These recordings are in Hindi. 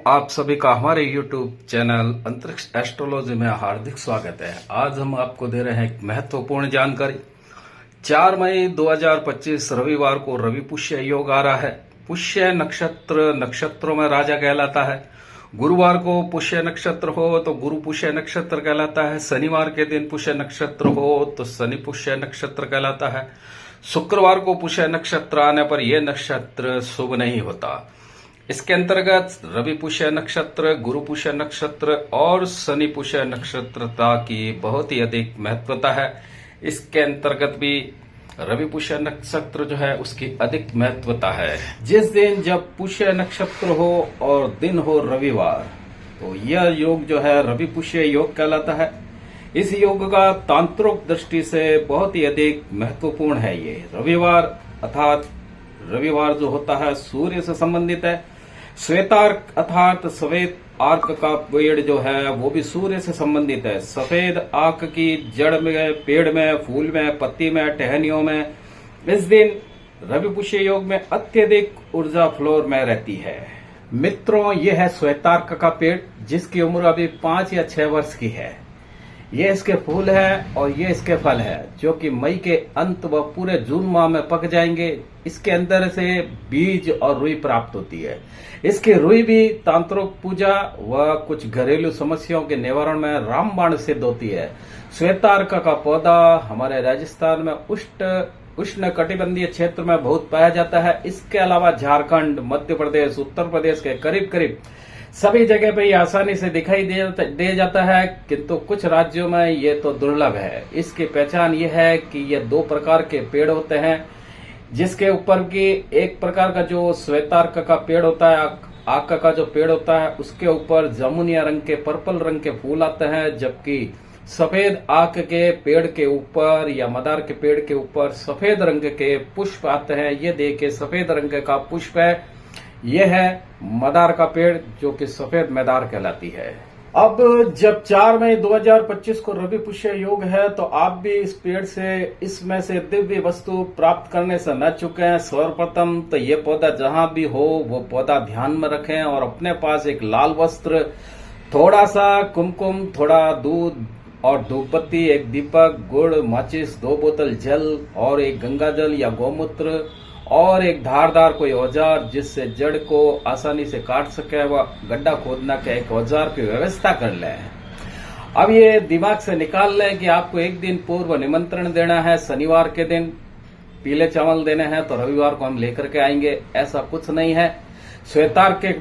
आप सभी का हमारे YouTube चैनल अंतरिक्ष एस्ट्रोलॉजी में हार्दिक स्वागत है। आज हम आपको दे रहे हैं एक महत्वपूर्ण जानकारी। 4 मई 2025 रविवार को रवि पुष्य योग आ रहा है। पुष्य नक्षत्र नक्षत्रों में राजा कहलाता है। गुरुवार को पुष्य नक्षत्र हो तो गुरु पुष्य नक्षत्र कहलाता है। शनिवार के दिन पुष्य नक्षत्र हो तो शनि पुष्य नक्षत्र कहलाता है। शुक्रवार को पुष्य नक्षत्र आने पर यह नक्षत्र शुभ नहीं होता। इसके अंतर्गत रवि पुष्य नक्षत्र, गुरु पुष्य नक्षत्र और शनि पुष्य नक्षत्रता की बहुत ही अधिक महत्वता है। इसके अंतर्गत भी रवि पुष्य नक्षत्र जो है उसकी अधिक महत्वता है। जिस दिन जब पुष्य नक्षत्र हो और दिन हो रविवार, तो यह योग जो है रवि पुष्य योग कहलाता है। इस योग का तांत्रिक दृष्टि से बहुत ही अधिक महत्वपूर्ण है। ये रविवार अर्थात रविवार जो होता है सूर्य से संबंधित है। श्वेतार्क अर्थात सफेद आर्क का पेड़ जो है वो भी सूर्य से संबंधित है। सफेद आर्क की जड़ में, पेड़ में, फूल में, पत्ती में, टहनियों में इस दिन रवि पुष्य योग में अत्यधिक ऊर्जा फ्लोर में रहती है। मित्रों, यह है श्वेतार्क का पेड़ जिसकी उम्र अभी 5 या 6 वर्ष की है। ये इसके फूल है और ये इसके फल है जो कि मई के अंत व पूरे जून माह में पक जाएंगे। इसके अंदर से बीज और रुई प्राप्त होती है। इसकी रुई भी तांत्रिक पूजा व कुछ घरेलू समस्याओं के निवारण में रामबाण सिद्ध होती है। श्वेतार्क का पौधा हमारे राजस्थान में उष्ण कटिबंधीय क्षेत्र में बहुत पाया जाता है। इसके अलावा झारखंड, मध्य प्रदेश, उत्तर प्रदेश के करीब करीब सभी जगह पे ये आसानी से दिखाई दे जाता है, किंतु कुछ राज्यों में ये तो दुर्लभ है। इसकी पहचान ये है कि ये 2 प्रकार के पेड़ होते हैं, जिसके ऊपर की एक प्रकार का जो श्वेतार्क का पेड़ होता है, आक का जो पेड़ होता है, उसके ऊपर जामुनिया रंग के, पर्पल रंग के फूल आते हैं, जबकि सफेद आक के पेड़ के ऊपर या मदार के पेड़ के ऊपर सफेद रंग के पुष्प आते हैं। ये देखिए सफेद रंग का पुष्प है। यह है मदार का पेड़ जो कि सफेद मदार कहलाती है। अब जब 4 मई 2025 को रवि पुष्य योग है तो आप भी इस पेड़ से, इसमें से दिव्य वस्तु प्राप्त करने से न चुके हैं। सर्वप्रथम तो ये पौधा जहां भी हो वो पौधा ध्यान में रखें और अपने पास एक लाल वस्त्र, थोड़ा सा कुमकुम, थोड़ा दूध और धूपबत्ती, एक दीपक, गुड़, माचिस, 2 बोतल जल और एक गंगा जल या गौमूत्र और एक धारदार कोई औजार जिससे जड़ को आसानी से काट सके, वह गड्ढा खोदना के एक औजार की व्यवस्था कर लें। अब ये दिमाग से निकाल लें कि आपको एक दिन पूर्व निमंत्रण देना है। शनिवार के दिन पीले चावल देने हैं तो रविवार को हम लेकर के आएंगे, ऐसा कुछ नहीं है। श्वेतार्क के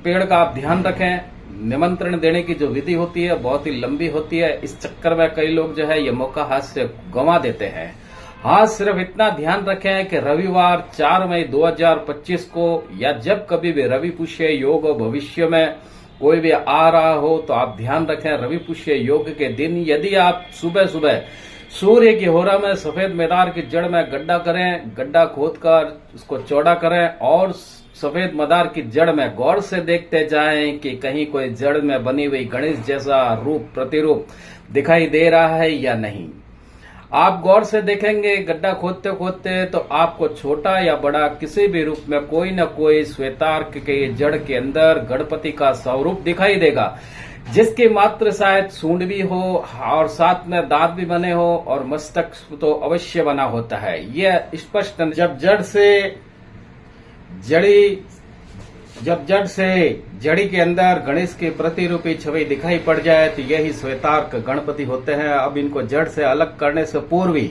पेड़ का आप ध्यान रखें। निमंत्रण देने की जो विधि होती है बहुत ही लंबी होती है। इस चक्कर में कई लोग जो है ये मौका हाथ से गंवा देते हैं। हाँ, सिर्फ इतना ध्यान रखें कि रविवार 4 मई 2025 को या जब कभी भी रवि पुष्य योग भविष्य में कोई भी आ रहा हो तो आप ध्यान रखें रवि पुष्य योग के दिन यदि आप सुबह सुबह सूर्य की होरा में सफेद मदार की जड़ में गड्ढा करें, गड्ढा खोदकर उसको चौड़ा करें और सफेद मदार की जड़ में गौर से देखते जाएं कि कहीं कोई जड़ में बनी हुई गणेश जैसा रूप, प्रतिरूप दिखाई दे रहा है या नहीं। आप गौर से देखेंगे गड्ढा खोदते खोदते तो आपको छोटा या बड़ा किसी भी रूप में कोई न कोई श्वेतार्क के जड़ के अंदर गणपति का स्वरूप दिखाई देगा, जिसकी मात्र शायद सूंड भी हो और साथ में दांत भी बने हो और मस्तक तो अवश्य बना होता है। यह स्पष्ट जब जड़ से जड़ी के अंदर गणेश की प्रतिरूपी छवि दिखाई पड़ जाए तो यही श्वेतार्क गणपति होते हैं। अब इनको जड़ से अलग करने से पूर्व ही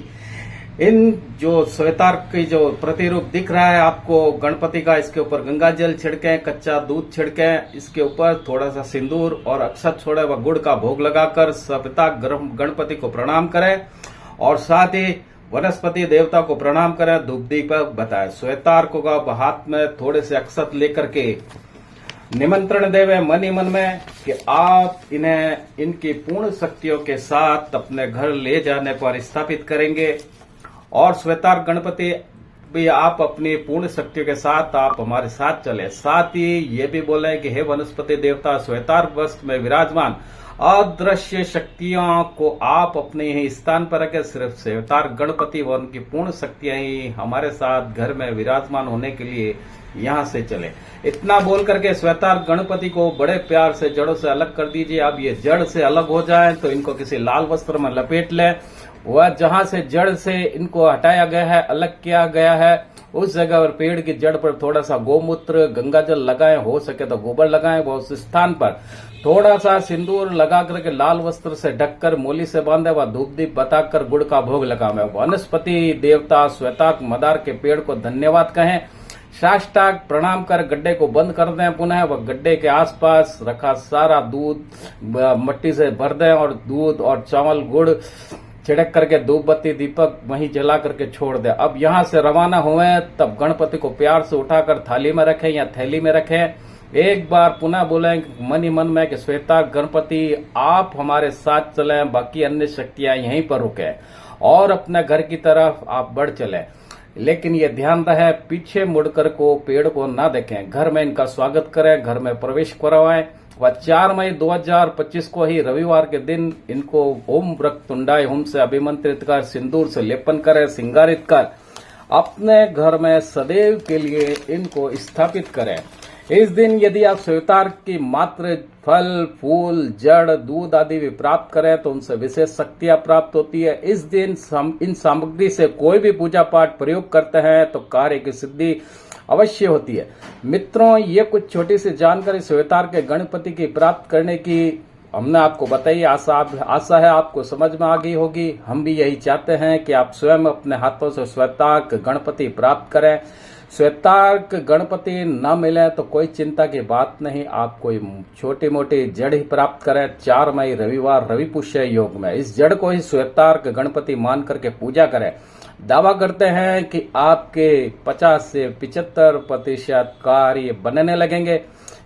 इन जो श्वेतार्क की जो प्रतिरूप दिख रहा है आपको गणपति का, इसके ऊपर गंगा जल छिड़कें, कच्चा दूध छिड़कें, इसके ऊपर थोड़ा सा सिंदूर और अक्षत छोड़े व गुड़ का भोग लगाकर सपिता गणपति को प्रणाम करें और साथ ही वनस्पति देवता को प्रणाम करें, धूप दीपक बताएं। श्वेतार्क का हाथ में थोड़े से अक्षत लेकर के निमंत्रण देवे मन ही मन में कि आप इन्हें इनकी पूर्ण शक्तियों के साथ अपने घर ले जाने पर स्थापित करेंगे और श्वेतार्क गणपति भी आप अपनी पूर्ण शक्तियों के साथ आप हमारे साथ चले। साथ ही ये भी बोले कि हे वनस्पति देवता, श्वेतार्क वस्त्र में विराजमान अदृश्य शक्तियों को आप अपने ही स्थान पर रखें। सिर्फ सेवतार गणपति व उनकी पूर्ण शक्तियां ही हमारे साथ घर में विराजमान होने के लिए यहाँ से चले। इतना बोल करके स्वेतार गणपति को बड़े प्यार से जड़ों से अलग कर दीजिए। अब ये जड़ से अलग हो जाए तो इनको किसी लाल वस्त्र में लपेट लें। वह जहां से जड़ से इनको हटाया गया है, अलग किया गया है, उस जगह पर पेड़ की जड़ पर थोड़ा सा गोमूत्र गंगा जल लगाएं, हो सके तो गोबर लगाएं। वो उस स्थान पर थोड़ा सा सिंदूर लगा करके लाल वस्त्र से ढककर मोली से बांधे व धूप दीप बताकर गुड़ का भोग लगावे। वनस्पति देवता श्वेतार्क मदार के पेड़ को धन्यवाद कहें, साष्टांग प्रणाम कर गड्ढे को बंद कर दें। पुनः वह गड्ढे के आसपास रखा सारा दूध मिट्टी से भर दें और दूध और चावल गुड़ छिड़क करके धूप बत्ती दीपक वहीं जला करके छोड़ दे। अब यहाँ से रवाना हुए तब गणपति को प्यार से उठाकर थाली में रखें या थैली में रखें। एक बार पुनः बोलें मन ही मन में कि श्वेतार्क गणपति आप हमारे साथ चलें, बाकी अन्य शक्तियां यहीं पर रुके और अपने घर की तरफ आप बढ़ चलें। लेकिन ये ध्यान रहे पीछे मुड़कर को पेड़ को ना देखें। घर में इनका स्वागत करें, घर में प्रवेश करवाएं व 4 मई 2025 को ही रविवार के दिन इनको ओम वक्रतुंडाय होम से अभिमंत्रित कर सिंदूर से लेपन करें, श्रृंगारित कर अपने घर में सदैव के लिए इनको स्थापित करें। इस दिन यदि आप श्वेतार्क की मात्र फल फूल जड़ दूध आदि भी प्राप्त करें तो उनसे विशेष शक्तियां प्राप्त होती है। इस दिन इन सामग्री से कोई भी पूजा पाठ प्रयोग करते हैं तो कार्य की सिद्धि अवश्य होती है। मित्रों, ये कुछ छोटी सी जानकारी श्वेतार्क के गणपति की प्राप्त करने की हमने आपको बताई। आशा है आपको समझ में आ गई होगी। हम भी यही चाहते हैं कि आप स्वयं अपने हाथों से श्वेतार्क गणपति प्राप्त करें। श्वेतार्क गणपति न मिले तो कोई चिंता की बात नहीं, आप कोई छोटी मोटी जड़ ही प्राप्त करें। 4 मई रविवार रवि पुष्य योग में इस जड़ को ही श्वेतार्क गणपति मान करके पूजा करें। दावा करते हैं कि आपके 50 से 75% कार्य बनने लगेंगे,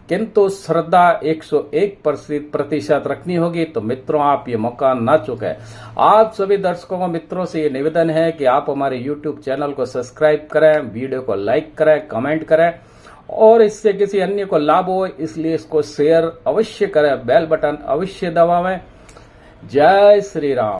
किंतु श्रद्धा 101% रखनी होगी। तो मित्रों, आप ये मौका ना चुके। आप सभी दर्शकों को मित्रों से ये निवेदन है कि आप हमारे YouTube चैनल को सब्सक्राइब करें, वीडियो को लाइक करें, कमेंट करें और इससे किसी अन्य को लाभ हो इसलिए इसको शेयर अवश्य करें, बेल बटन अवश्य दबावें। जय श्री राम।